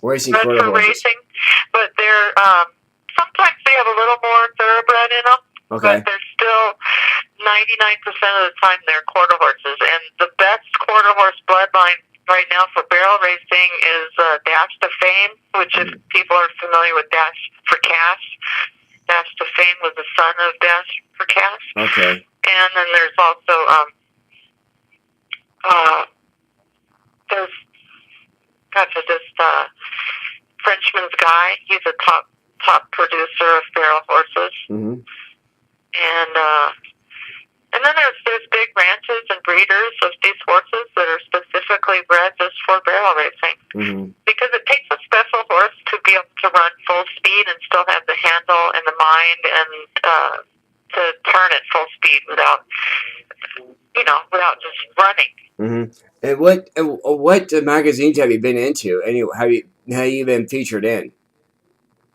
Racing bred quarter for horses. racing, but they're sometimes they have a little more thoroughbred in them, but Okay. they're still 99% of the time they're quarter horses. And the best quarter horse bloodline right now for barrel racing is Dash to Fame, which if people are familiar with Dash for Cash, Dash to Fame was the son of Dash for Cash. Okay. And then there's also there's Frenchman's Guy. He's a top producer of barrel horses. Mm-hmm. And then there's big ranches and breeders of these horses that are specifically bred just for barrel racing. Mm-hmm. Because it takes a special horse to be able to run full speed and still have the handle and the mind and to turn at full speed without just running. Mm-hmm. And what magazines have you been into? Anyway, have you been featured in?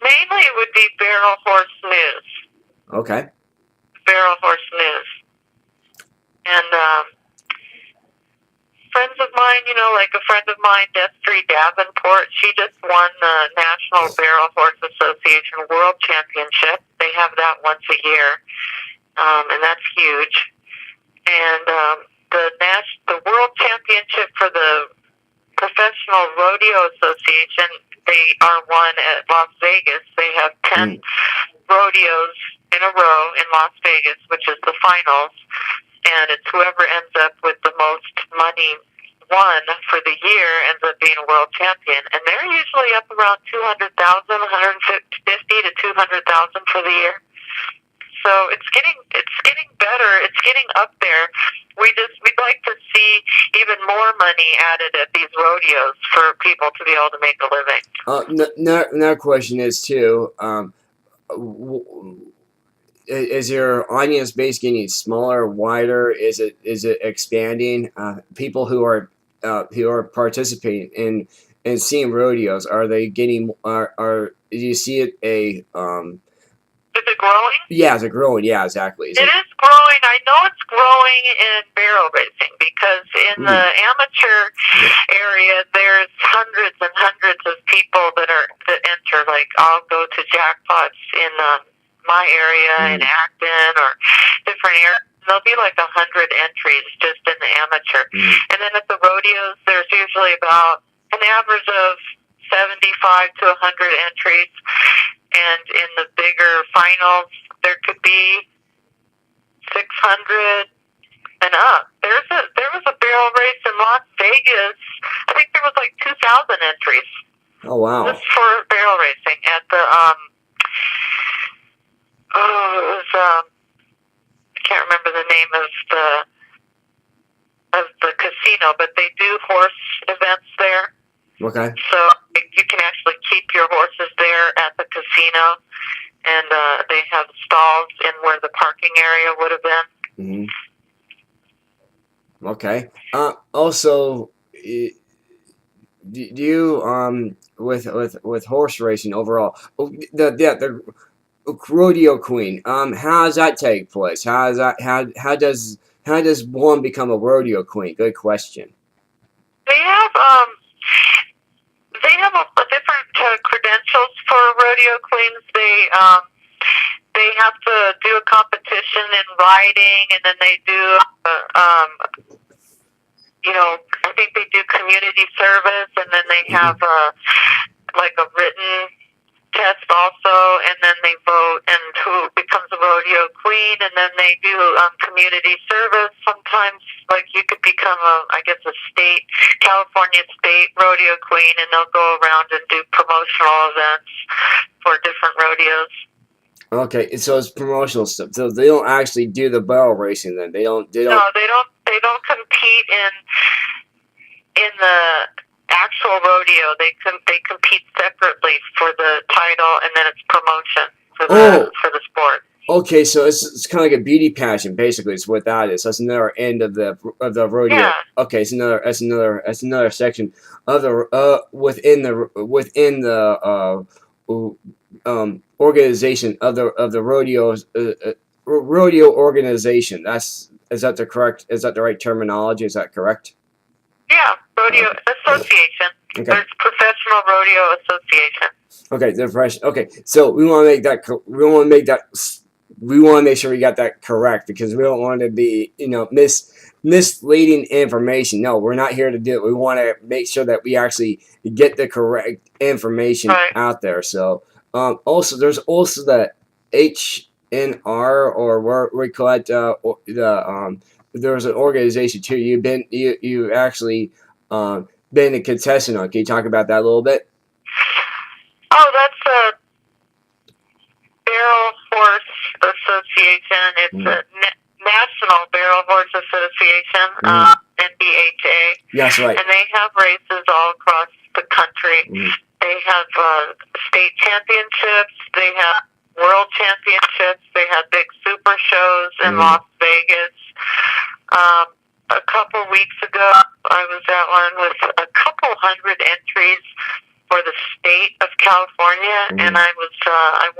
Mainly it would be Barrel Horse News. Okay. Barrel Horse News. And friends of mine, like a friend of mine, Destry Davenport, she just won the National Barrel Horse Association World Championship. They have that once a year, and that's huge. And the World Championship for the Professional Rodeo Association, they are won at Las Vegas. They have 10 rodeos in a row in Las Vegas, which is the finals. And it's whoever ends up with the most money won for the year ends up being a world champion. And they're usually up around 200,000, 150 to 200,000 for the year. So it's getting better. It's getting up there. We'd like to see even more money added at these rodeos for people to be able to make a living. Another question is too. Is your audience base getting smaller, wider? Is it expanding? People who are participating in seeing rodeos, are they getting? Do you see it Is it growing? Yeah, is it growing? Yeah, exactly. It is growing. I know it's growing in barrel racing because in the amateur area, there's hundreds and hundreds of people that enter. Like I'll go to jackpots in my area in Acton or different areas. There'll be like 100 entries just in the amateur. And then at the rodeos, there's usually about an average of 75 to 100 entries. And in the bigger finals, there could be 600 and up. There was a barrel race in Las Vegas. I think there was like 2,000 entries. Oh wow! Just for barrel racing at the I can't remember the name of the casino, but they do horse events there. Okay. So you can actually keep your horses there at the casino, and they have stalls in where the parking area would have been. Mm-hmm. Okay. Also, do you with horse racing overall, the rodeo queen, how does that take place? How does one become a rodeo queen? Good question. They have a different credentials for rodeo queens. They have to do a competition in riding, and then they do I think they do community service, and then they have a written test also, and then they vote and who becomes a rodeo queen, and then they do community service. Sometimes, like you could become a California state rodeo queen, and they'll go around and do promotional events for different rodeos. Okay, so it's promotional stuff. So they don't actually do the barrel racing then. No, they don't compete in the actual rodeo. They compete separately for the title, and then it's promotion for the sport. Okay, so it's kind of like a beauty pageant, basically. Is what that is. That's another end of the rodeo. Yeah. Okay, it's another section of the within the organization of the rodeos rodeo organization. Is that the right terminology? Is that correct? Yeah, rodeo association. Okay. There's professional Professional Rodeo Association. Okay, the fresh. Okay, so we want to make that. We want to make that. We want to make sure we got that correct because we don't want to be, misleading information. No, we're not here to do it. We want to make sure that we actually get the correct information Right. out there. So, also, there's also the HNR or what we call it. There's an organization too. You actually been a contestant on. Can you talk about that a little bit? Oh, that's a Barrel Horse Association. It's a National Barrel Horse Association, NBHA. Yes, right. And they have races all across the country. They have state championships. They have world championships. They have big super shows in Las Vegas. A couple weeks ago, I was at one with a couple hundred entries for the state of California, and I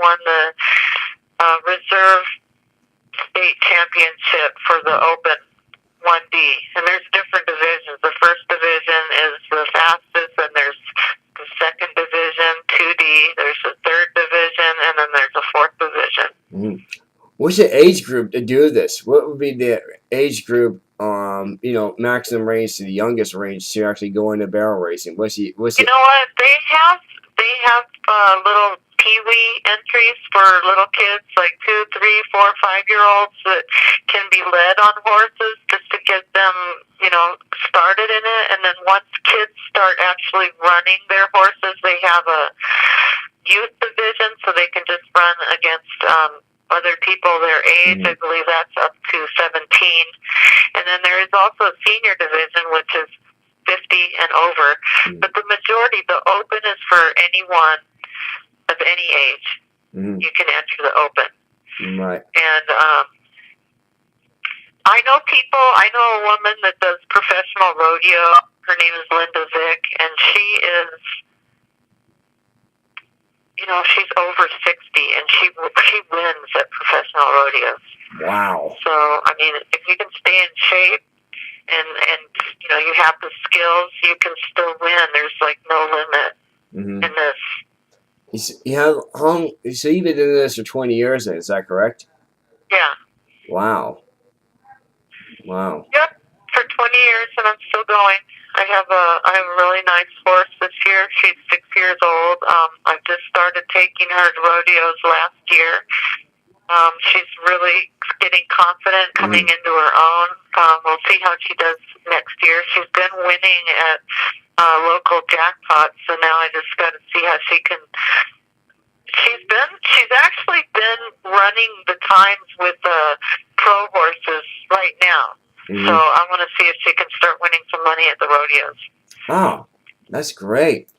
won the reserve state championship for the Open 1D. And there's different divisions. The first division is the fastest, and there's the second division, 2D. There's a third division, and then there's a fourth division. What's the age group to do this? What would be the age group? Maximum range to the youngest range to actually go into barrel racing. What's You know what? They have little peewee entries for little kids, like 2, 3, 4, 5-year-olds that can be led on horses just to get them, started in it. And then once kids start actually running their horses, they have a youth division, so they can just run against other people their age. I believe that's up to 17. And then there is also a senior division, which is 50 and over. But the majority, the Open is for anyone of any age. You can enter the Open. Right. And I know a woman that does professional rodeo. Her name is Linda Vick, and she is, she's over 60, and she wins at professional rodeos. Wow. So, I mean, if you can stay in shape and you have the skills, you can still win. There's, no limit in this. So you've been doing this for 20 years then, is that correct? Yeah. Wow. Yep, for 20 years, and I'm still going. I have a really nice horse this year. She's 6 years old. I've just started taking her to rodeos last year. She's really getting confident, coming into her own. We'll see how she does next year. She's been winning at local jackpots, so now I just got to see how she can. She's actually been running the times with pro horses right now. So I want to see if she can start winning some money at the rodeos. Oh, that's great.